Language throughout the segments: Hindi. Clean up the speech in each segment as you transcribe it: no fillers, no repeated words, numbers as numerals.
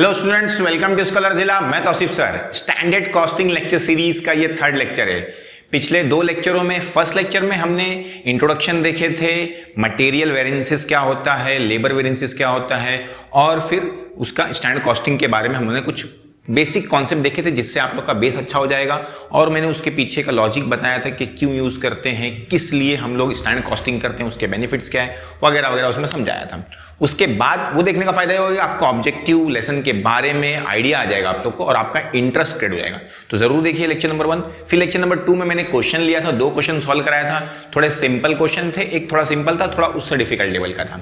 Hello students, welcome to scholar जिला। मैं Tauseef sir. Standard costing lecture series का ये थर्ड लेक्चर है। पिछले दो लेक्चरों में, फर्स्ट लेक्चर में हमने इंट्रोडक्शन देखे थे, मटेरियल वेरिएंसेस क्या होता है, लेबर वेरिएंसेस क्या होता है, और फिर उसका स्टैंडर्ड कॉस्टिंग के बारे में हमने कुछ बेसिक कॉन्सेप्ट देखे थे जिससे आप लोग का बेस अच्छा हो जाएगा। और मैंने उसके पीछे का लॉजिक बताया था कि क्यों यूज करते हैं, किस लिए हम लोग स्टैंडर्ड कॉस्टिंग करते हैं, उसके बेनिफिट्स क्या है वगैरह वगैरह उसमें समझाया था। उसके बाद वो देखने का फायदा होगा, आपको ऑब्जेक्टिव लेसन के बारे में आइडिया आ जाएगा आप लोग को और आपका इंटरेस्ट क्रिएट हो जाएगा। तो जरूर देखिए लेक्चर नंबर 1। फिर लेक्चर नंबर 2 में मैंने क्वेश्चन लिया था, 2 क्वेश्चन सॉल्व कराया था। थोड़े सिंपल क्वेश्चन थे, एक थोड़ा सिंपल था, थोड़ा उससे डिफिकल्ट लेवल का था।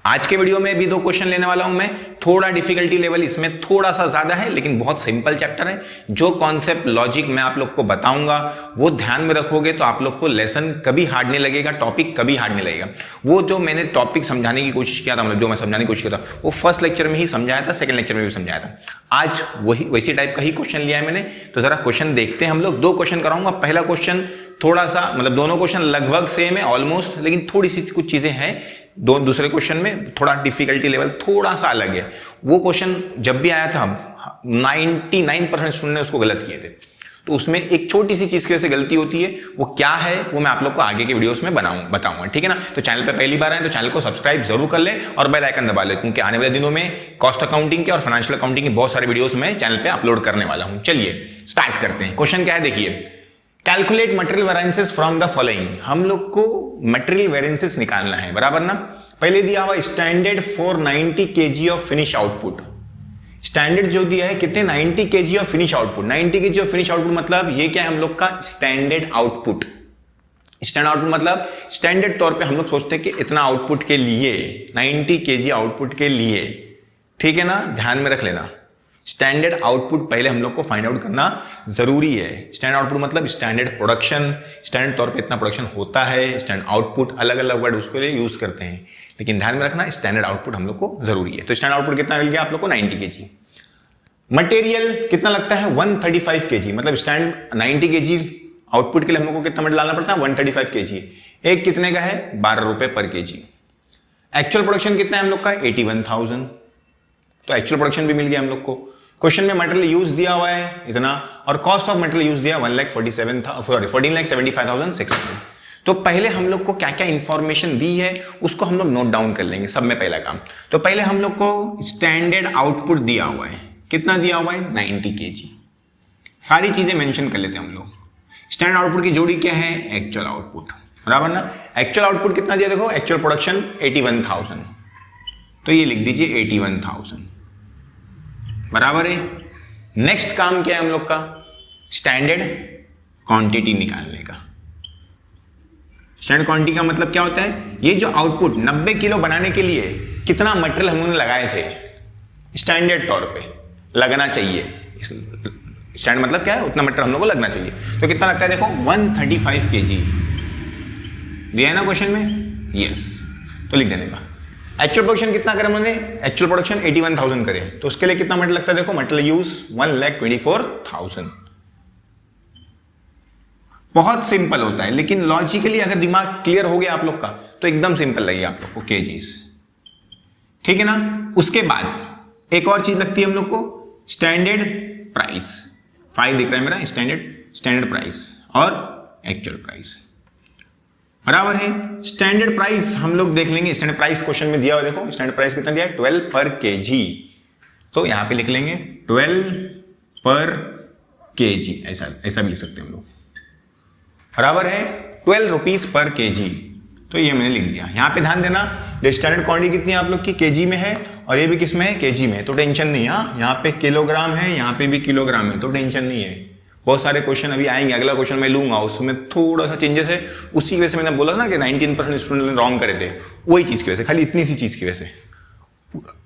आज के वीडियो में भी 2 क्वेश्चन लेने वाला हूं मैं। थोड़ा डिफिकल्टी लेवल इसमें थोड़ा सा ज्यादा है, लेकिन बहुत सिंपल चैप्टर है। जो कॉन्सेप्ट लॉजिक मैं आप लोग को बताऊंगा वो ध्यान में रखोगे तो आप लोग को लेसन कभी हार्ड नहीं लगेगा, टॉपिक कभी हार्ड नहीं लगेगा। वो जो मैंने टॉपिक समझाने की कोशिश किया था, मतलब जो मैं समझाने की कोशिश किया था, वो फर्स्ट लेक्चर में ही समझाया था, सेकंड लेक्चर में भी समझाया था। आज वैसी टाइप का ही क्वेश्चन लिया है मैंने। तो जरा क्वेश्चन देखते हैं हम लोग। 2 क्वेश्चन कराऊंगा। पहला क्वेश्चन थोड़ा सा, मतलब दोनों क्वेश्चन लगभग सेम है ऑलमोस्ट, लेकिन थोड़ी सी कुछ चीजें हैं दूसरे क्वेश्चन में, थोड़ा डिफिकल्टी लेवल थोड़ा सा अलग है। वो क्वेश्चन जब भी आया था 99% स्टूडेंट ने उसको गलत किए थे। तो उसमें एक छोटी सी चीज की वजह से गलती होती है, वो क्या है वो मैं आप लोग को आगे के वीडियोस में बताऊंगा, ठीक है ना। तो चैनल पे पहली बार आए तो चैनल को सब्सक्राइब जरूर कर ले और बेल आइकन दबा ले, क्योंकि आने वाले दिनों में कॉस्ट अकाउंटिंग के और फाइनेंशियल अकाउंटिंग के बहुत सारे वीडियोस में चैनल पे अपलोड करने वाला हूं। चलिए स्टार्ट करते हैं। क्वेश्चन क्या है देखिए, calculate material variances from the following. हम लोग को मटेरियल वेरिएंसेस निकालना है, बराबर ना। पहले दिया हुआ standard for 90 kg of finish output. Standard जो दिया है कितने, 90 kg of finish output. 90 kg of finish output मतलब ये क्या है, हम लोग का स्टैंडर्ड आउटपुट। स्टैंडर्ड आउटपुट मतलब स्टैंडर्ड तौर पे हम लोग सोचते हैं कि इतना आउटपुट के लिए, 90 kg आउटपुट के लिए, ठीक है ना, ध्यान में रख लेना। स्टैंडर्ड आउटपुट पहले हम लोग को फाइंड आउट करना जरूरी है। स्टैंडर्ड आउटपुट मतलब स्टैंडर्ड प्रोडक्शन, स्टैंडर्ड तौर पे इतना प्रोडक्शन होता है। स्टैंडर्ड आउटपुट अलग अलग वर्ड उसके लिए यूज करते हैं, लेकिन ध्यान में रखना स्टैंडर्ड आउटपुट हम लोग को जरूरी है। तो स्टैंडर्ड आउटपुट कितना मिल गया आप लोग को, 90 kg। मटेरियल कितना लगता है, 135 kg, मतलब स्टैंड 90 kg आउटपुट के लिए हम लोग को कितना मटेरियल डालना पड़ता है, 135 kg। एक कितने का है, 12 रुपए पर kg। एक्चुअल प्रोडक्शन कितना है हम लोग का, 81,000। तो एक्चुअल प्रोडक्शन भी मिल गया हम लोग को। क्वेश्चन में मटेरियल यूज दिया हुआ है इतना, और कॉस्ट ऑफ मटेरियल यूज दिया 14,75,600। तो पहले हम लोग को क्या क्या इंफॉर्मेशन दी है उसको हम लोग नोट डाउन कर लेंगे, सब में पहला काम। तो पहले हम लोग को स्टैंडर्ड आउटपुट दिया हुआ है, कितना दिया हुआ है, 90 kg। सारी चीजें मेंशन कर लेते हैं हम लोग। स्टैंडर्ड आउटपुट की जोड़ी क्या है, एक्चुअल आउटपुट, बराबर ना। एक्चुअल आउटपुट कितना दिया, देखो एक्चुअल प्रोडक्शन 81,000, तो ये लिख दीजिए 81,000, बराबर है। नेक्स्ट काम क्या है हम लोग का, स्टैंडर्ड क्वांटिटी निकालने का। स्टैंडर्ड क्वांटिटी का मतलब क्या होता है, ये जो आउटपुट 90 किलो बनाने के लिए कितना मटेरियल हम लोगों ने लगाए थे, स्टैंडर्ड तौर पे लगना चाहिए। स्टैंडर्ड मतलब क्या है, उतना मटेरियल हम लोग को लगना चाहिए। तो कितना लगता है, देखो 135 kg दिया है ना क्वेश्चन में, यस। तो लिख देने का। एक्चुअल प्रोडक्शन कितना करें हमने, एक्चुअल प्रोडक्शन 81,000 करें, तो उसके लिए कितना मटेरियल लगता है, देखो मटेरियल यूज 1,24,000। बहुत सिंपल होता है, लेकिन लॉजिकली अगर दिमाग क्लियर हो गया आप लोग का तो एकदम सिंपल लगेगा आप लोग को, केजीज, ठीक है ना। उसके बाद एक और चीज लगती है हम लोग को, स्टैंडर्ड प्राइस। 5 दिख रहा है मेरा, स्टैंडर्ड प्राइस और एक्चुअल प्राइस, बराबर है। स्टैंडर्ड प्राइस हम लोग देख लेंगे। स्टैंडर्ड प्राइस क्वेश्चन में दिया हुआ, देखो स्टैंडर्ड प्राइस कितना दिया है, 12 पर kg। तो यहां पे लिख लेंगे 12 पर kg, ऐसा भी लिख सकते हैं हम लोग, बराबर है 12 रुपीज पर kg। तो ये मैंने लिख दिया। यहां पे ध्यान देना, जो स्टैंडर्ड क्वांटिटी कितनी आप लोग की, kg में है, और ये भी किस में है, kg में है, तो टेंशन नहीं है। यहाँ पे किलोग्राम है, यहाँ पे भी किलोग्राम है, तो टेंशन नहीं है। बहुत सारे क्वेश्चन अभी आएंगे, अगला क्वेश्चन मैं लूंगा, उसमें थोड़ा सा चेंजेस है। उसी वजह से मैंने बोला ना कि 19% स्टूडेंट ने रॉन्ग करे थे, वही चीज की वजह से, खाली इतनी सी चीज की वजह से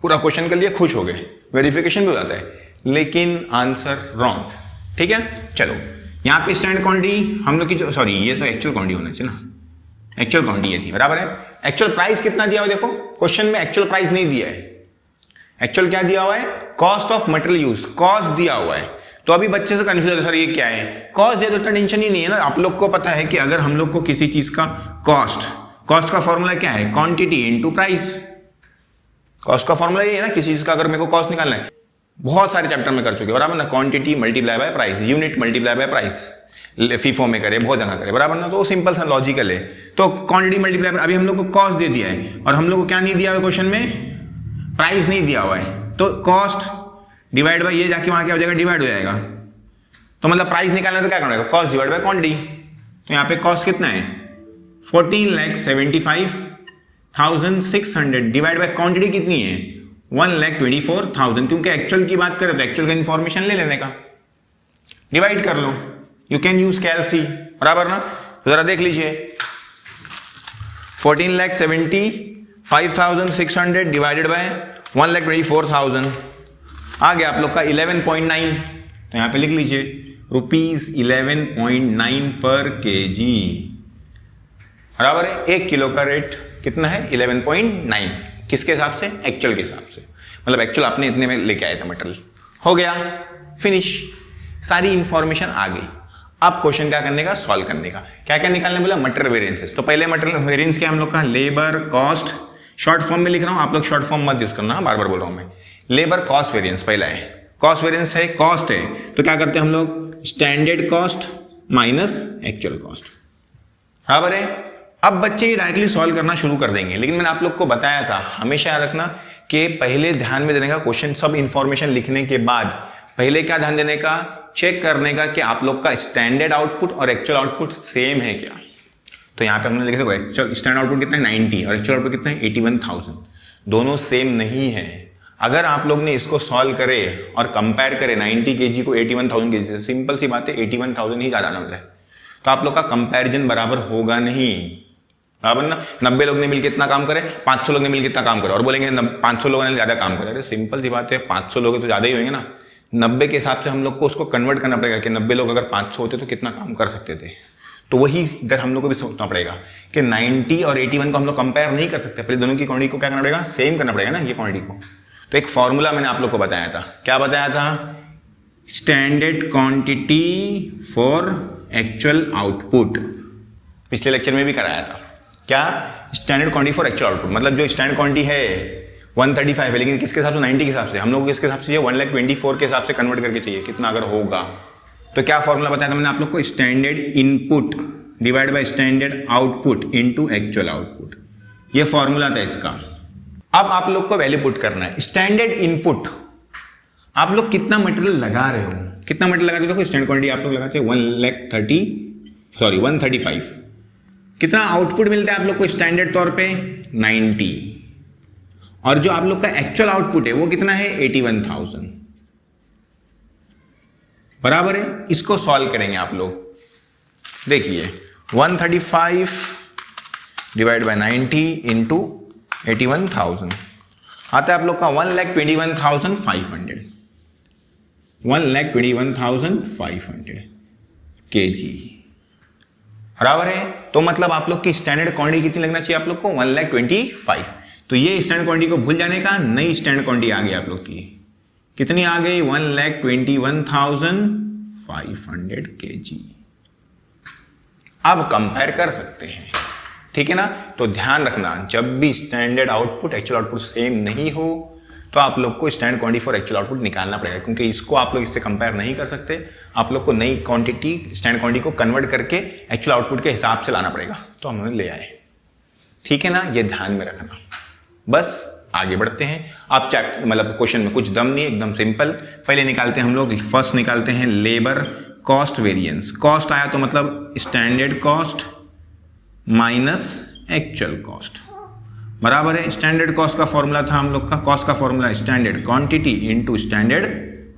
पूरा क्वेश्चन कर लिया, खुश हो गए, वेरिफिकेशन भी हो जाता है, लेकिन आंसर रॉन्ग, ठीक है। चलो यहाँ पे स्टैंडर्ड क्वांटिटी हम लोग की, सॉरी ये तो एक्चुअल क्वांटिटी होना चाहिए ना, एक्चुअल क्वांटिटी ये थी, बराबर है। एक्चुअल प्राइस कितना दिया हुआ, देखो क्वेश्चन में एक्चुअल प्राइस नहीं दिया है। एक्चुअल क्या दिया हुआ है, cost of material use, cost दिया हुआ है। तो अभी बच्चे से कंफ्यूज है, सर ये क्या है, कॉस्ट दे दो तो टेंशन ही नहीं है ना। आप लोग को पता है कि अगर हम लोग को किसी चीज का कॉस्ट का फॉर्मूला क्या है, क्वांटिटी इनटू प्राइस। कॉस्ट का फॉर्मूला ये है ना, किसी चीज का अगर मेरे को कॉस्ट निकालना है, बहुत सारे चैप्टर में कर चुके बराबर ना, quantity multiply by price, unit multiply by price, FIFO में करे, बहुत जगह करे बराबर ना, तो सिंपल सा लॉजिकल है। तो क्वांटिटी मल्टीप्लाई, अभी हम लोग को कॉस्ट दे दिया है और हम लोग को क्या नहीं दिया हुआ क्वेश्चन में, प्राइस नहीं दिया हुआ है, तो कॉस्ट डिवाइड बाय ये जाके वहां क्या हो जाएगा, डिवाइड हो जाएगा। तो मतलब प्राइस निकालना तो क्या करना है, कॉस्ट डिवाइड बाय क्वांटिटी। तो यहाँ पे कॉस्ट कितना है 14,75,600 डिवाइड बाय क्वांटिटी कितनी है 1,24,000, क्योंकि एक्चुअल की बात करें तो एक्चुअल का इन्फॉर्मेशन ले लेने का, डिवाइड कर लो, यू कैन यूज कैलसी बराबर ना। तो जरा देख लीजिए 14,75,600 डिवाइडेड बाय 1,24,000 आ गया आप लोग का 11.9। तो यहां पे लिख लीजिए ₹11.9 पर केजी बराबर है। 1 किलो का रेट कितना है 11.9, किसके हिसाब से, एक्चुअल के हिसाब से, मतलब एक्चुअल आपने इतने में लेके आए थे मटेरियल। हो गया फिनिश, सारी इंफॉर्मेशन आ गई। अब क्वेश्चन क्या करने का, सॉल्व करने का। क्या क्या निकालने बोला, मटेरियल वेरिएंसेस। तो पहले मटेरियल वेरिएंस क्या हम लोग का, लेबर कॉस्ट, शॉर्ट फॉर्म में लिख रहा हूं, आप लोग शॉर्ट फॉर्म मत यूज करना, बार बार बोल रहा हूं मैं। लेबर कॉस्ट वेरिएंस पहला है, कॉस्ट वेरिएंस है, कॉस्ट है, तो क्या करते हैं हम लोग, standard cost minus actual cost बराबर है। अब बच्चे डायरेक्टली सॉल्व करना शुरू कर देंगे, लेकिन मैंने आप लोग को बताया था, हमेशा याद रखना कि पहले ध्यान में देने का क्वेश्चन, सब इंफॉर्मेशन लिखने के बाद पहले क्या ध्यान देने का, चेक करने का कि आप लोग का स्टैंडर्ड आउटपुट और एक्चुअल आउटपुट सेम है क्या। तो यहाँ पे हमने लिखा देखो, एक्चुअल स्टैंडर्ड आउटपुट कितना है 90 और एक्चुअल आउटपुट कितना है 81,000, दोनों सेम नहीं है। अगर आप लोग ने इसको सॉल्व करे और कंपेयर करे 90 kg को 81,000 kg से, सिंपल सी बात है 81,000 ही ज्यादा नंबर है, तो आप लोग का कंपैरिजन बराबर होगा नहीं बराबर ना। 90 लोग ने मिलकर इतना काम करे, 500 लोग ने मिलकर इतना काम करे और बोलेंगे 500 लोगों ने ज्यादा काम करे, अरे सिंपल सी बात है 500 लोग तो ज्यादा ही होंगे ना। 90 के हिसाब से हम लोग को उसको कन्वर्ट करना पड़ेगा कि 90 लोग अगर 500 होते तो कितना काम कर सकते थे। तो वही इधर हम लोग को भी सोचना पड़ेगा कि 90 और 81 को हम लोग कंपेयर नहीं कर सकते, पहले दोनों की क्वांटिटी को क्या करना पड़ेगा, सेम करना पड़ेगा ना ये क्वांटिटी को। तो एक फॉर्मूला मैंने आप लोग को बताया था, क्या बताया था, standard quantity for actual output, पिछले लेक्चर में भी कराया था। क्या, standard quantity for actual output, मतलब जो स्टैंडर्ड क्वांटिटी है 135 है, लेकिन किसके हिसाब से, 90 के हिसाब से, हम लोग किसके हिसाब से 1,24,000 के हिसाब से कन्वर्ट करके चाहिए, कितना अगर होगा। तो क्या फॉर्मूला बताया था मैंने आप लोग को, standard input divide by standard output into actual output, ये फॉर्मूला था इसका। अब आप लोग को वैल्यू पुट करना है। स्टैंडर्ड इनपुट, आप लोग कितना मटेरियल लगा रहे हो, कितना मटेरियल लगाते हो, देखो स्टैंडर्ड क्वांटिटी आप लोग लगाते हो 135, कितना आउटपुट मिलता है आप लोग को स्टैंडर्ड तौर पे 90, और जो आप लोग का एक्चुअल आउटपुट है वो कितना है 81,000 बराबर है। इसको सॉल्व करेंगे आप लोग, देखिए 135 डिवाइड बाय 90 इंटू 81,000 आता है आप लोग का 1,21,500, 1,21,500 kg बराबर है। तो मतलब आप लोग की स्टैंडर्ड क्वांटिटी कितनी लगना चाहिए आप लोग को, 1,25,000। तो ये स्टैंडर्ड क्वांटिटी को भूल जाने का, नई स्टैंडर्ड क्वांटिटी आ गई आप लोग की, कितनी आ गई 1,21,500 kg। अब कंपेयर कर सकते हैं, ठीक है ना। तो ध्यान रखना, जब भी standard output actual output same नहीं हो तो आप लोग को standard quantity for actual output निकालना पड़ेगा, क्योंकि इसको आप लोग इससे कंपेयर नहीं कर सकते। आप लोग को नई क्वांटिटी स्टैंडर्ड क्वांटिटी को कन्वर्ट करके एक्चुअल आउटपुट के हिसाब से लाना पड़ेगा, तो हमने ले आए, ठीक है ना। ये ध्यान में रखना, बस आगे बढ़ते हैं। आप चैप्टर मतलब क्वेश्चन में कुछ दम नहीं, एकदम सिंपल। पहले निकालते हैं हम लोग, फर्स्ट निकालते हैं लेबर कॉस्ट वेरिएंस। कॉस्ट आया तो मतलब standard cost minus actual cost बराबर है। स्टैंडर्ड कॉस्ट का फॉर्मूला था हम लोग का, कॉस्ट का formula standard quantity into standard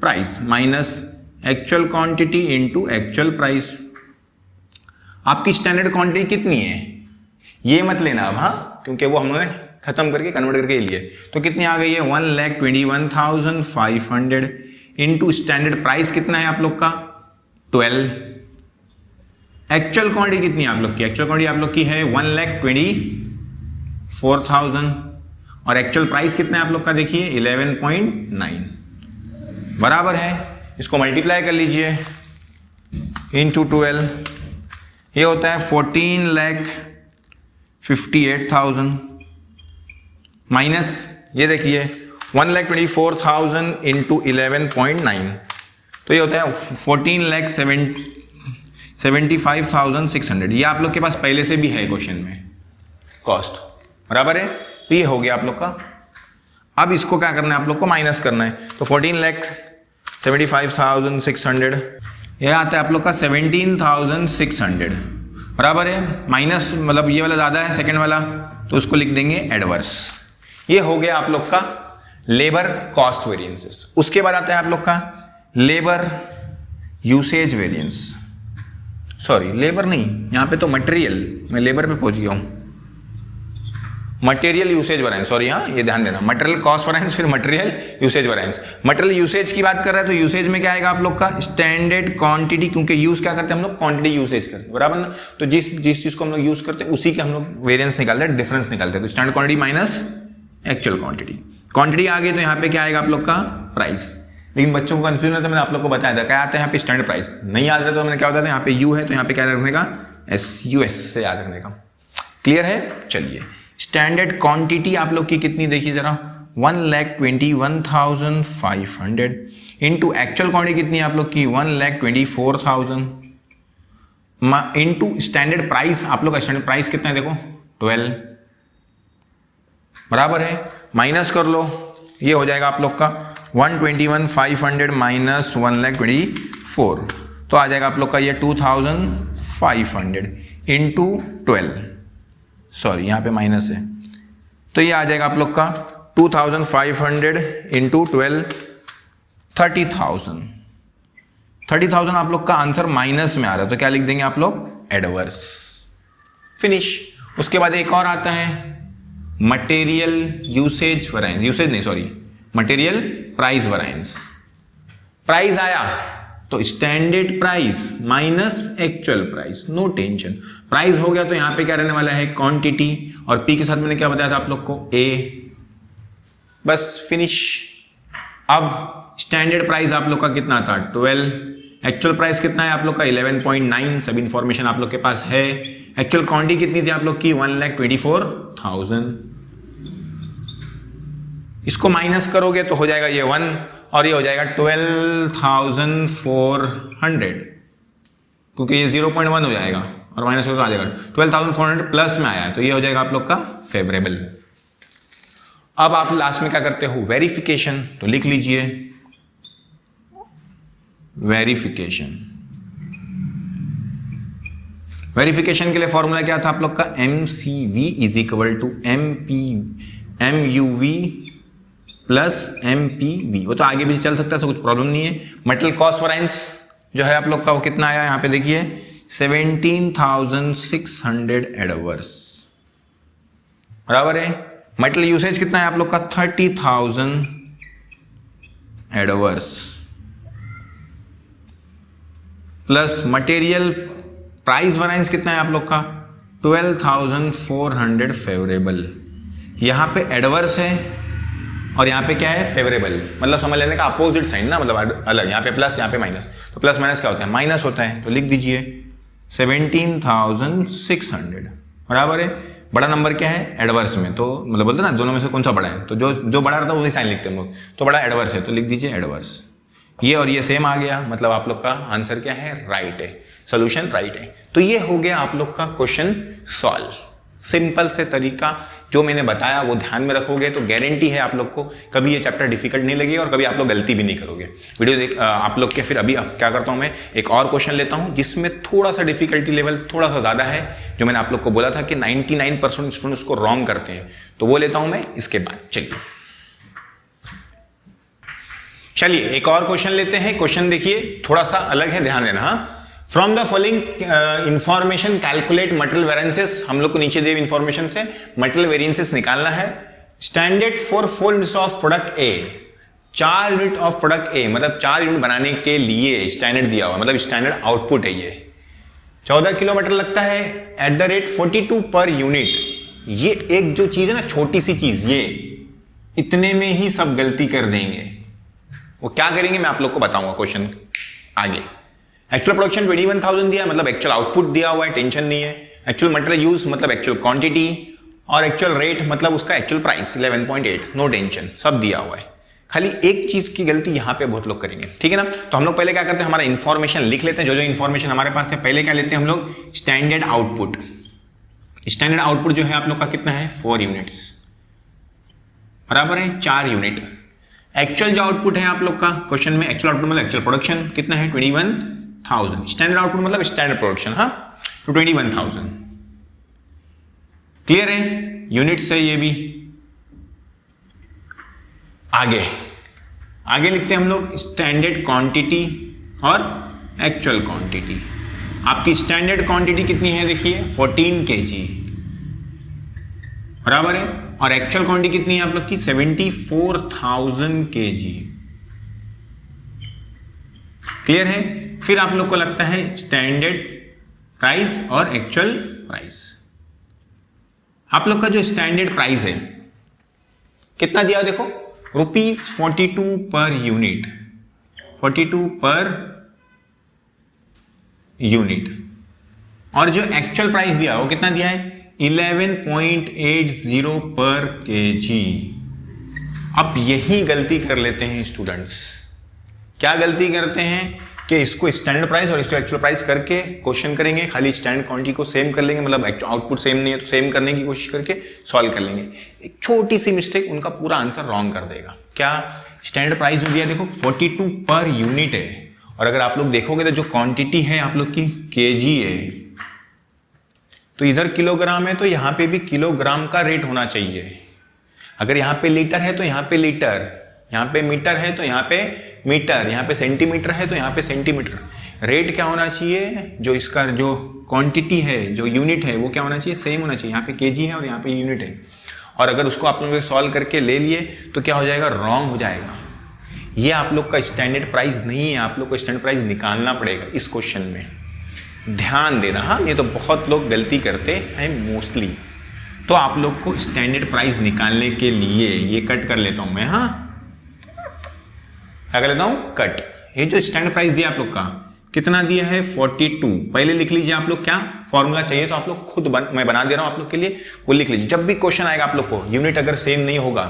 price minus actual quantity into actual price. आपकी स्टैंडर्ड क्वांटिटी कितनी है ये मत लेना अब, हाँ, क्योंकि वो हमने खत्म करके कन्वर्ट करके लिए। तो कितनी आ गई है 1,21,500 इनटू स्टैंडर्ड प्राइस कितना है आप लोग का 12। एक्चुअल क्वांटिटी कितनी है आप लोग की, एक्चुअल क्वांटिटी आप लोग की है 1,24,000 और एक्चुअल प्राइस कितना है आप लोग का, देखिए 11.9 बराबर है। इसको मल्टीप्लाई कर लीजिए इनटू 12, ये होता है 14,58,000 माइनस ये देखिए 1,24,000 इंटू 11.9, तो ये होता है 14,75,600। ये आप लोग के पास पहले से भी है क्वेश्चन में कॉस्ट, बराबर है। तो ये हो गया आप लोग का। अब इसको क्या करना है आप लोग को, माइनस करना है। तो 14,75,600 ये आता है आप लोग का 17,600, बराबर है। माइनस मतलब ये वाला ज़्यादा है सेकंड वाला, तो उसको लिख देंगे एडवर्स। ये हो गया आप लोग का लेबर कॉस्ट वेरिएंसेस। उसके बाद आता है आप लोग का labour usage variance, sorry labour नहीं, यहाँ पे तो मटेरियल, मैं लेबर पे पहुंच गया हूँ। मटेरियल यूसेज वैरिएंस, सॉरी हाँ ये ध्यान देना, मटेरियल कॉस्ट वैरिएंस फिर material usage variance. Material usage की बात कर रहे हैं तो यूसेज में क्या आएगा आप लोग का स्टैंडर्ड क्वांटिटी, क्योंकि यूज क्या करते हैं हम लोग, क्वांटिटी यूसेज करते हैं, बराबर ना। तो जिस चीज को हम लोग यूज करते हैं उसी के हम लोग वेरिएंस निकालते हैं, डिफरेंस निकालते हैं। तो standard quantity minus actual quantity. Quantity आ गई तो यहाँ पे क्या आएगा आप लोग का प्राइस। लेकिन बच्चों को कंफ्यूजन है तो मैंने आप लोग को बताया था क्या आता है यहाँ पे स्टैंडर्ड प्राइस। नहीं याद रहे तो मैंने क्या बताया था, यहाँ पे यू है तो यहाँ पे क्या रखने का, SUS से याद रखने का। क्लियर है, चलिए। स्टैंडर्ड क्वांटिटी आप लोग की कितनी देखिए जरा, 1,21,500 इंटू एक्चुअल क्वांटिटी कितनी है आप लोग की 1,24,000 इंटू स्टैंडर्ड प्राइस। आप लोग का स्टैंडर्ड प्राइस कितना है देखो 12, बराबर है। माइनस कर लो, ये हो जाएगा आप लोग का 121,500 माइनस 1,24,000, तो आ जाएगा आप लोग का ये 2,500 इंटू 12, सॉरी यहाँ पे माइनस है, तो ये आ जाएगा आप लोग का 2,500 इंटू 12 30,000। 30,000 आप लोग का आंसर माइनस में आ रहा है, तो क्या लिख देंगे आप लोग, एडवर्स। फिनिश। उसके बाद एक और आता है मटेरियल यूसेज वैरिएंस, यूसेज नहीं sorry material price variance. Price आया तो standard price minus actual price, no tension. Price हो गया तो यहां पे क्या रहने वाला है, क्वांटिटी, और पी के साथ मैंने क्या बताया था आप लोग को, ए, बस फिनिश। अब स्टैंडर्ड प्राइस आप लोग का कितना था 12, एक्चुअल प्राइस कितना है आप लोग का 11.9, सब इंफॉर्मेशन आप लोग के पास है। एक्चुअल क्वांटिटी कितनी थी आप लोग की 1,24,000, इसको माइनस करोगे तो हो जाएगा ये 1 और ये हो जाएगा 12,400, क्योंकि ये 0.1 हो जाएगा और माइनस हो तो आ जाएगा 12,400 प्लस में आया है, तो ये हो जाएगा आप लोग का फेवरेबल। अब आप लास्ट में क्या करते हो, वेरिफिकेशन, तो लिख लीजिए वेरिफिकेशन। वेरिफिकेशन के लिए फॉर्मूला क्या था आप लोग का, MCV is equal to MUV plus MPV। वो तो आगे भी चल सकता है, कुछ प्रॉब्लम नहीं है। मटेरियल कॉस्ट वैरिएंस जो है आप लोग का वो कितना आया यहाँ पे देखिए 17,600 एडवर्स, बराबर है। मटेरियल यूसेज कितना है आप लोग का 30,000 adverse plus material price variance कितना है आप लोग का 12,400 फेवरेबल। यहां पे एडवर्स है और यहां पे क्या है, फेवरेबल, मतलब समझ लेने का अपोजिट साइन ना, मतलब अलग, यहां पे प्लस यहां पे माइनस, तो प्लस माइनस क्या होता है, माइनस होता है। तो लिख दीजिए 17,600, बराबर है। बड़ा नंबर क्या है, एडवर्स में, तो मतलब बोलते ना दोनों में से कौन सा बड़ा है, तो जो बड़ा रहता है वही साइन लिखते हैं हम लोग, तो बड़ा एडवर्स है, तो लिख दीजिए एडवर्स। ये और ये सेम आ गया, मतलब आप लोग का आंसर क्या है, राइट है, सोल्यूशन राइट है। तो ये हो गया आप लोग का क्वेश्चन सॉल्व। सिंपल से तरीका जो मैंने बताया वो ध्यान में रखोगे तो गारंटी है आप लोग को कभी ये चैप्टर डिफिकल्ट नहीं लगेगा और कभी आप लोग गलती भी नहीं करोगे। वीडियो देख आप लोग के फिर अभी क्या करता हूं मैं, एक और क्वेश्चन लेता हूं जिसमें थोड़ा सा डिफिकल्टी लेवल थोड़ा सा ज्यादा है, जो मैंने आप लोग को बोला था कि 99% स्टूडेंट उसको रॉन्ग करते हैं, तो वो लेता हूं मैं इसके बाद। चलिए एक और क्वेश्चन लेते हैं। क्वेश्चन देखिए थोड़ा सा अलग है, ध्यान देना। हाँ, from the following information calculate material variances. हम लोग को नीचे दिए इंफॉर्मेशन से मटेरियल वेरिएंसेस निकालना है। Standard for 4 units of product A, 4 unit of product ए, मतलब 4 यूनिट बनाने के लिए स्टैंडर्ड दिया हुआ, मतलब स्टैंडर्ड आउटपुट है ये 14 किलोमीटर लगता है at the rate 42 per unit. ये एक जो चीज है ना, छोटी सी चीज, ये इतने में ही सब गलती कर देंगे। वो क्या करेंगे मैं आप लोग को बताऊंगा क्वेश्चन आगे। एक्चुअल प्रोडक्शन 21,000 दिया, मतलब एक्चुअल आउटपुट दिया हुआ है, टेंशन नहीं है। एक्चुअल मटेरियल यूज मतलब एक्चुअल क्वांटिटी, और एक्चुअल रेट मतलब उसका एक्चुअल प्राइस 11.8, नो टेंशन, सब दिया हुआ है। खाली एक चीज की गलती यहाँ पे बहुत लोग करेंगे, ठीक है ना। तो हम लोग पहले क्या करते हैं, हमारा इन्फॉर्मेशन लिख लेते हैं, जो जो इन्फॉर्मेशन हमारे पास है। पहले क्या लेते हैं हम लोग, स्टैंडर्ड आउटपुट। स्टैंडर्ड आउटपुट जो है आप लोग का कितना है, 4 यूनिट्स, बराबर है 4 यूनिट। एक्चुअल जो आउटपुट है आप लोग का क्वेश्चन में, एक्चुअल आउटपुट मतलब एक्चुअल प्रोडक्शन कितना है, 21,000। स्टैंडर्ड आउटपुट मतलब स्टैंडर्ड प्रोडक्शन, हाँ, तो 21,000। क्लियर है, यूनिट से ये भी। आगे लिखते हैं हम लोग स्टैंडर्ड क्वांटिटी और एक्चुअल क्वांटिटी। आपकी स्टैंडर्ड क्वांटिटी कितनी है, देखिए 14 kg, बराबर है, और एक्चुअल क्वांटिटी कितनी है आप लोग की, 74,000 kg। क्लियर है। फिर आप लोग को लगता है स्टैंडर्ड प्राइस और एक्चुअल प्राइस। आप लोग का जो स्टैंडर्ड प्राइस है कितना दिया, देखो ₹42 पर यूनिट, 42 पर यूनिट। और जो एक्चुअल प्राइस दिया वो कितना दिया है, 11.80 पर kg। अब यही गलती कर लेते हैं स्टूडेंट्स। क्या गलती करते हैं कि इसको स्टैंडर्ड प्राइस और इसको एक्चुअल प्राइस करके क्वेश्चन करेंगे, खाली स्टैंडर्ड क्वांटिटी को सेम कर लेंगे, मतलब आउटपुट सेम नहीं है तो सेम करने की कोशिश करके सॉल्व कर लेंगे। एक छोटी सी मिस्टेक उनका पूरा आंसर रॉन्ग कर देगा। क्या, स्टैंडर्ड प्राइस जो दिया देखो 42 पर यूनिट है, और अगर आप लोग देखोगे तो जो क्वांटिटी है आप लोग की केजी है, तो इधर किलोग्राम है तो यहाँ पे भी किलोग्राम का रेट होना चाहिए। अगर यहाँ पे लीटर है तो यहाँ पे लीटर, यहाँ पे मीटर है तो यहाँ पे मीटर, यहाँ पे सेंटीमीटर है तो यहाँ पे सेंटीमीटर। रेट क्या होना चाहिए, जो इसका जो क्वांटिटी है, जो यूनिट है, वो क्या होना चाहिए, सेम होना चाहिए। यहाँ पे केजी है और यहाँ पे यूनिट है। और अगर उसको आप लोग सॉल्व करके ले लिए तो क्या हो जाएगा, रॉन्ग हो जाएगा। ये आप लोग का स्टैंडर्ड प्राइस नहीं है, आप लोग को स्टैंडर्ड प्राइस निकालना पड़ेगा इस क्वेश्चन में, ध्यान देना। हाँ, ये तो बहुत लोग गलती करते हैं मोस्टली। तो आप लोग को स्टैंडर्ड प्राइस निकालने के लिए ये कट कर लेता हूं मैं, हाँ, क्या कर लेता हूं, कट। ये जो स्टैंडर्ड प्राइस दिया आप लोग का कितना दिया है, 42। पहले लिख लीजिए आप लोग, क्या फॉर्मूला चाहिए तो आप लोग खुद मैं बना दे रहा हूं आप लोग के लिए, वो लिख लीजिए। जब भी क्वेश्चन आएगा आप लोग को, यूनिट अगर सेम नहीं होगा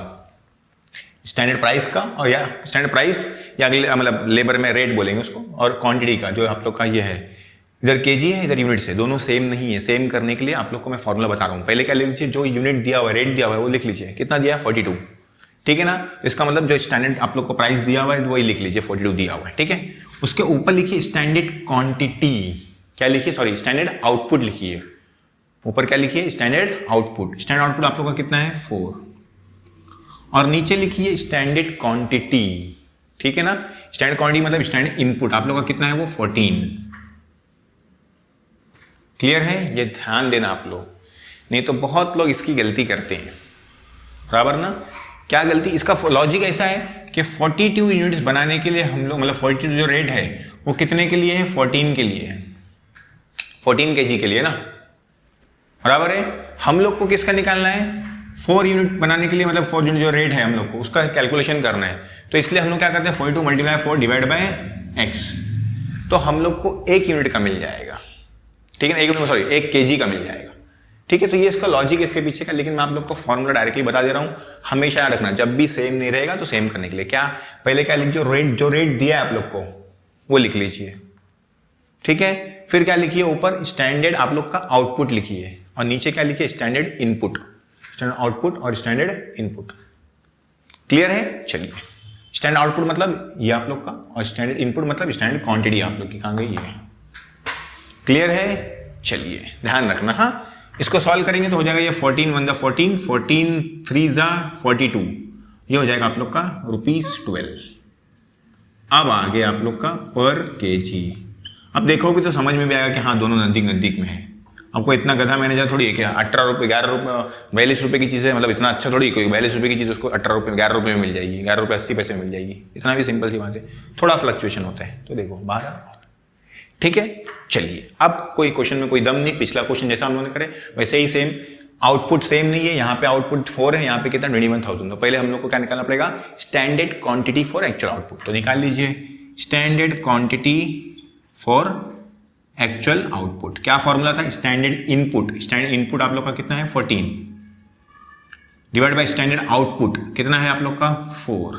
स्टैंडर्ड प्राइस का, और या स्टैंडर्ड प्राइस या मतलब लेबर में रेट बोलेंगे उसको, और क्वांटिटी का जो आप लोग का ये है, इधर केजी है इधर यूनिट से, दोनों सेम नहीं है। सेम करने के लिए आप लोग को मैं फॉर्मूला बता रहा हूँ। पहले क्या ले लीजिए, जो यूनिट दिया हुआ है, रेट दिया हुआ है, वो लिख लीजिए। कितना दिया है, 42, ठीक है ना। इसका मतलब जो स्टैंडर्ड आप लोग को प्राइस दिया हुआ है वही लिख लीजिए, 42 दिया हुआ है, ठीक है। उसके ऊपर लिखिए स्टैंडर्ड क्वांटिटी, क्या लिखिए, सॉरी स्टैंडर्ड आउटपुट लिखिए। ऊपर क्या लिखिए, स्टैंडर्ड आउटपुट। स्टैंडर्ड आउटपुट आप लोग का कितना है, 4। और नीचे लिखिए स्टैंडर्ड क्वांटिटी, ठीक है ना। स्टैंडर्ड क्वांटिटी मतलब स्टैंडर्ड इनपुट आप लोग का कितना है, वो 14। क्लियर है, ये ध्यान देना आप लोग, नहीं तो बहुत लोग इसकी गलती करते हैं, बराबर ना। क्या गलती, इसका लॉजिक ऐसा है कि 42 यूनिट्स बनाने के लिए हम लोग, मतलब 42 जो रेट है वो कितने के लिए है, 14 के लिए है, 14 kg के लिए ना, बराबर है। हम लोग को किसका निकालना है, 4 यूनिट बनाने के लिए, मतलब 4 यूनिट जो रेट है हम लोग को उसका कैलकुलेशन करना है। तो इसलिए हम लोग क्या करते हैं, 42 × 4 डिवाइड बाय x, तो हम लोग को 1 यूनिट का मिल जाएगा, ठीक है ना, 1 kg का मिल जाएगा, ठीक है। तो ये इसका लॉजिक इसके पीछे का, लेकिन मैं आप लोग को फॉर्मूला डायरेक्टली बता दे रहा हूं। हमेशा याद रखना, जब भी सेम नहीं रहेगा तो सेम करने के लिए क्या, पहले क्या लिखिए, जो रेट दिया है आप लोग को वो लिख लीजिए, ठीक है। फिर क्या लिखिए, ऊपर स्टैंडर्ड आप लोग का आउटपुट लिखिए, और नीचे क्या लिखिए, स्टैंडर्ड इनपुट। स्टैंडर्ड आउटपुट और स्टैंडर्ड इनपुट, क्लियर है। चलिए, स्टैंडर्ड आउटपुट मतलब ये आप लोग का, और स्टैंडर्ड इनपुट मतलब स्टैंडर्ड क्वांटिटी आप लोग की, कहाँ गई है, क्लियर है। चलिए ध्यान रखना, हाँ। इसको सॉल्व करेंगे तो हो जाएगा ये 14 × 1 = 14, 14 × 3 = 42, ये हो जाएगा आप लोग का ₹12। अब आगे आप लोग का पर केजी। अब देखोगे तो समझ में भी आएगा कि हाँ दोनों नजदीक नजदीक में है। आपको इतना गधा मैनेजर थोड़ी है, क्या 18 रुपये 11 रुपये 42 रुपये की चीज़ है, मतलब इतना अच्छा थोड़ी, कोई 42 रुपये की चीज़ उसको 18 रुपये 11 रुपये में मिल जाएगी, 11 रुपये 80 पैसे में मिल जाएगी, इतना भी सिंपल सी बात है। थोड़ा फ्लक्चुएशन होता है, तो देखो 12, ठीक है। चलिए, अब कोई क्वेश्चन में कोई दम नहीं, पिछला क्वेश्चन जैसा हम लोगों ने करे वैसे ही सेम। आउटपुट सेम नहीं है, यहाँ पे आउटपुट 4 है, यहाँ पे कितना 21,000। तो पहले हम लोग को क्या निकालना पड़ेगा, standard quantity for actual output. तो निकाल लीजिए standard quantity for actual output. क्या फॉर्मूला था, स्टैंडर्ड इनपुट। स्टैंडर्ड इनपुट आप लोग का कितना है, 14, डिवाइड बाय स्टैंडर्ड आउटपुट कितना है आप लोग का 4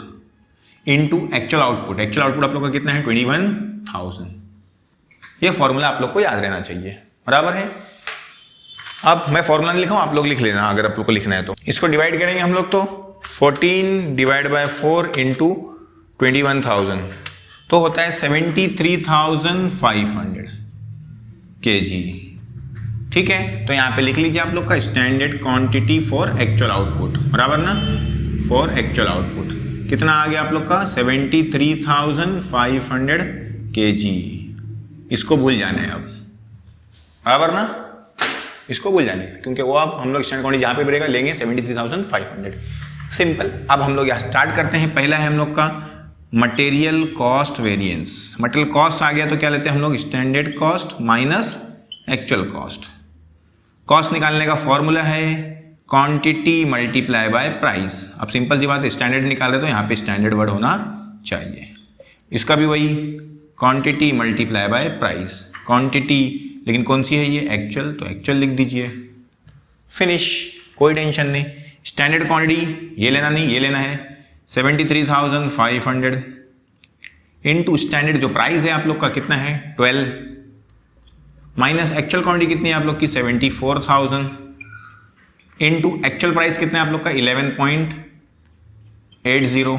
इनटू एक्चुअल आउटपुट आप लोग का कितना है 21,000। ये फॉर्मूला आप लोग को याद रहना चाहिए, बराबर है। अब मैं फॉर्मूला नहीं लिखा हूं, आप लोग लिख लेना अगर आप लोग को लिखना है तो। इसको डिवाइड करेंगे हम लोग तो 14 डिवाइड बाय 4 इंटू 21,000 तो होता है 73,500 kg। ठीक है, तो यहां पे लिख लीजिए आप लोग का standard quantity for actual output, बराबर ना। फॉर एक्चुअल आउटपुट कितना आ गया आप लोग का 73,500 kg। इसको भूल जाना है अब, बराबर ना, इसको भूल जाने का, क्योंकि वो अब हम लोग स्टैंडर्ड क्वांटिटी जहां पे बढ़ेगा लेंगे 73,500। सिंपल। अब हम लोग यहाँ स्टार्ट करते हैं। पहला है हम लोग का material cost variance. Material cost आ गया तो क्या लेते हैं हम लोग standard cost minus actual cost. Cost निकालने का फॉर्मूला है क्वांटिटी मल्टीप्लाई बाय प्राइस। अब सिंपल सी बात है, स्टैंडर्ड निकाल रहे तो यहाँ पे स्टैंडर्ड वर्ड होना चाहिए। इसका भी वही quantity multiply by price. Quantity लेकिन कौन सी है ये एक्चुअल, तो एक्चुअल लिख दीजिए, फिनिश, कोई टेंशन नहीं। स्टैंडर्ड क्वांटिटी ये लेना नहीं, ये लेना है 73,500 इनटू स्टैंडर्ड जो प्राइस है आप लोग का कितना है 12 माइनस एक्चुअल क्वांटिटी कितनी है आप लोग की 74,000 इनटू एक्चुअल प्राइस कितना है आप लोग का 11.80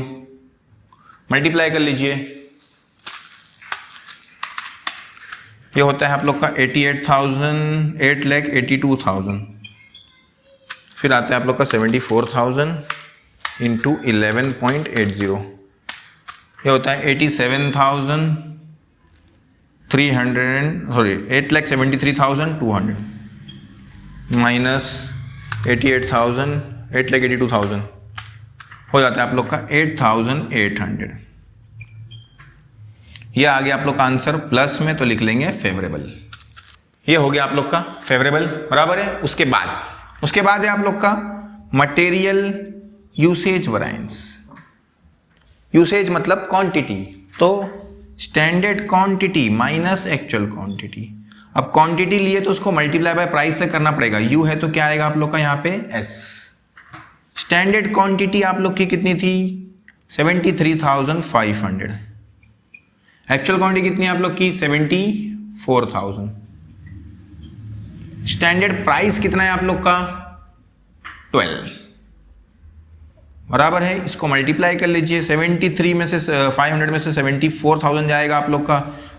मल्टीप्लाई कर लीजिए। ये होता है आप लोग का 8,82,000। फिर आता है आप लोग का 74,000 इंटू 11.80 ये होता है 8,73,200 माइनस 8,82,000 हो जाता है आप लोग का 8,800। ये आ गया आप लोग का आंसर, प्लस में तो लिख लेंगे फेवरेबल। ये हो गया आप लोग का फेवरेबल, बराबर है। उसके बाद है आप लोग का मटेरियल यूसेज वैरिएंस। यूसेज मतलब क्वांटिटी, तो standard quantity minus actual quantity. अब क्वांटिटी लिए तो उसको मल्टीप्लाई बाय प्राइस से करना पड़ेगा। यू है तो क्या आएगा आप लोग का यहाँ पे एस। स्टैंडर्ड क्वांटिटी आप लोग की कितनी थी 73,500। एक्चुअल क्वांटिटी कितनी है आप लोग की 74,000। स्टैंडर्ड प्राइस कितना है आप लोग का 12, बराबर है। इसको मल्टीप्लाई कर लीजिए 73 में से 500 में से 74,000 जाएगा आप लोग का,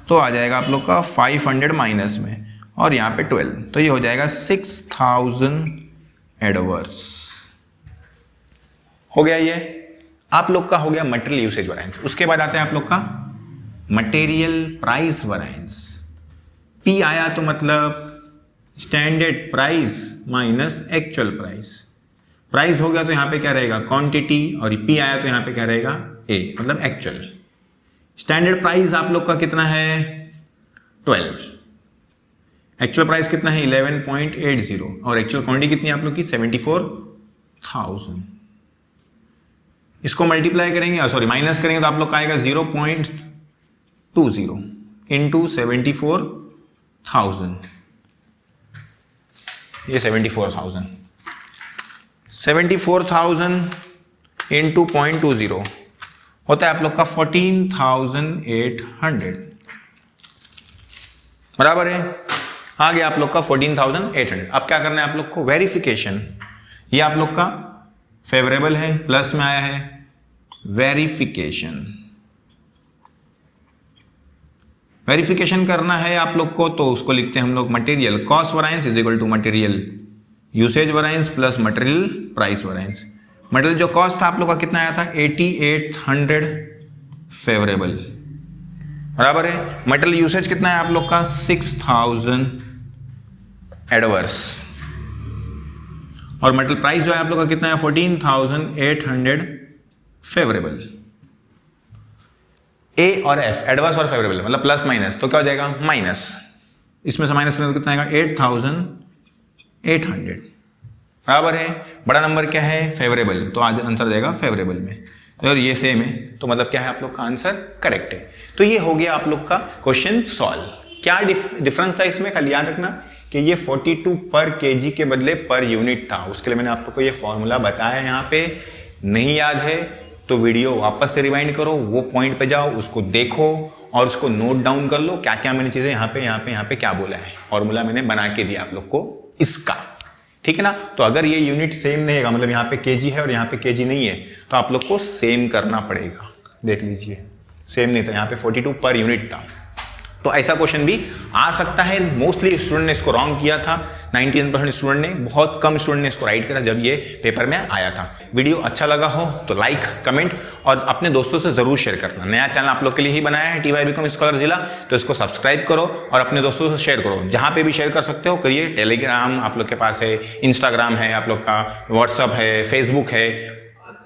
तो आ जाएगा आप लोग का 500 माइनस में और यहाँ पे 12, तो ये हो जाएगा 6,000 एडवर्स। हो गया ये आप लोग का हो गया मटेरियल यूसेज वैरिएंस। उसके बाद आता है आप लोग का मटेरियल प्राइस वैरिएंस। पी आया तो मतलब standard price minus actual price. Price हो गया तो यहाँ पे क्या रहेगा क्वांटिटी, और पी आया तो यहाँ पे क्या रहेगा ए मतलब एक्चुअल। स्टैंडर्ड प्राइस आप लोग का कितना है 12, एक्चुअल प्राइस कितना है 11.80 और एक्चुअल क्वांटिटी कितनी है आप लोग की 74,000। इसको मल्टीप्लाई करेंगे सॉरी माइनस करेंगे तो आप लोग का आएगा 0.20 इंटू 74,000। ये 74,000 इंटू 0.20 होता है आप लोग का 14,800, बराबर है। आ गया आप लोग का 14,800। अब क्या करना है आप लोग को वेरिफिकेशन। ये आप लोग का फेवरेबल है, प्लस में आया है वेरिफिकेशन। वेरिफिकेशन करना है आप लोग को तो उसको लिखते हैं हम लोग material cost variance is equal to material usage variance plus material price variance. Material जो कॉस्ट था आप लोग का कितना आया था 8,800 फेवरेबल, बराबर है। मटेरियल यूसेज कितना है आप लोग का 6,000 एडवर्स, और मटेरियल प्राइस जो है आप लोग का कितना है 14,800 फेवरेबल। ए और एफ एडवर्स और फेवरेबल मतलब प्लस माइनस, तो क्या हो जाएगा माइनस, इसमें से माइनस करें तो कितना आएगा 8,800, बराबर है। बड़ा नंबर क्या है फेवरेबल, तो आज आंसर जाएगा फेवरेबल में, और ये सेम है तो मतलब क्या है आप लोग का आंसर करेक्ट है। तो ये हो गया आप लोग का क्वेश्चन सॉल्व। क्या डिफरेंस था इसमें, खाली याद रखना कि ये 42 पर केजी के बदले पर यूनिट था। उसके लिए मैंने आप लोग को ये फॉर्मूला बताया यहाँ पे। नहीं याद है तो वीडियो वापस से रिवाइंड करो, वो पॉइंट पे जाओ, उसको देखो और उसको नोट डाउन कर लो क्या क्या मैंने चीजें यहाँ पे क्या बोला है। फॉर्मूला मैंने बना के दिया आप लोग को इसका, ठीक है ना। तो अगर ये यूनिट सेम नहीं है, मतलब यहाँ पे केजी है और यहाँ पे केजी नहीं है, तो आप लोग को सेम करना पड़ेगा। देख लीजिए सेम नहीं था, यहाँ पे 42 पर यूनिट था। तो ऐसा क्वेश्चन भी आ सकता है। मोस्टली स्टूडेंट ने इसको रॉन्ग किया था, 99% स्टूडेंट ने, बहुत कम स्टूडेंट ने इसको राइट करा जब ये पेपर में आया था। वीडियो अच्छा लगा हो तो लाइक, कमेंट और अपने दोस्तों से जरूर शेयर करना। नया चैनल आप लोग के लिए ही बनाया है TY BCom स्कॉलर जिला, तो इसको सब्सक्राइब करो और अपने दोस्तों से शेयर करो। जहां पे भी शेयर कर सकते हो करिए। टेलीग्राम आप लोग के पास है, इंस्टाग्राम है आप लोग का, व्हाट्सअप है, फेसबुक है,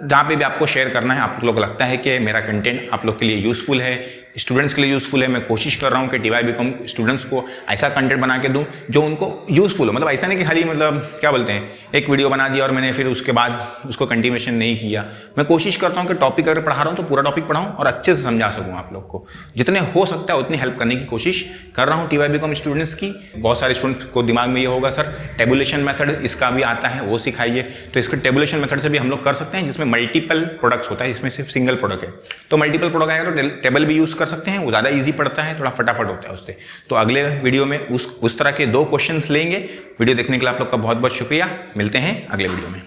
जहाँ पे भी आपको शेयर करना है। आप लोग को लगता है कि मेरा कंटेंट आप लोग के लिए यूजफुल है, स्टूडेंट्स के लिए यूजफुल है, मैं कोशिश कर रहा हूँ कि TY BCom स्टूडेंट्स को ऐसा कंटेंट बना के दूँ जो उनको यूजफुल हो। मतलब ऐसा नहीं कि खाली मतलब क्या बोलते हैं, एक वीडियो बना दिया और मैंने फिर उसके बाद उसको कंटिन्यूएशन नहीं किया। मैं कोशिश करता हूँ कि टॉपिक अगर पढ़ा रहा हूँ तो पूरा टॉपिक पढ़ाऊँ और अच्छे से समझा सकूँ आप लोग को। जितने हो सकता है उतनी हेल्प करने की कोशिश कर रहा हूँ TY BCom स्टूडेंट्स की। बहुत सारे स्टूडेंट्स को दिमाग में ये होगा सर टेबुलेशन मेथड इसका भी आता है, वो सिखाइए। तो इसके टेबुलेशन मेथड से भी हम लोग कर सकते हैं, जिसमें मल्टीपल प्रोडक्ट्स होता है, इसमें सिर्फ सिंगल प्रोडक्ट है। तो मल्टीपल प्रोडक्ट आएगा तो टेबल भी यूज कर सकते हैं, वो ज़्यादा ईजी पड़ता है, थोड़ा फटाफट होता है उससे। तो अगले वीडियो में उस तरह के 2 क्वेश्चंस लेंगे। वीडियो देखने के लिए आप लोग का बहुत बहुत शुक्रिया। मिलते हैं अगले वीडियो में।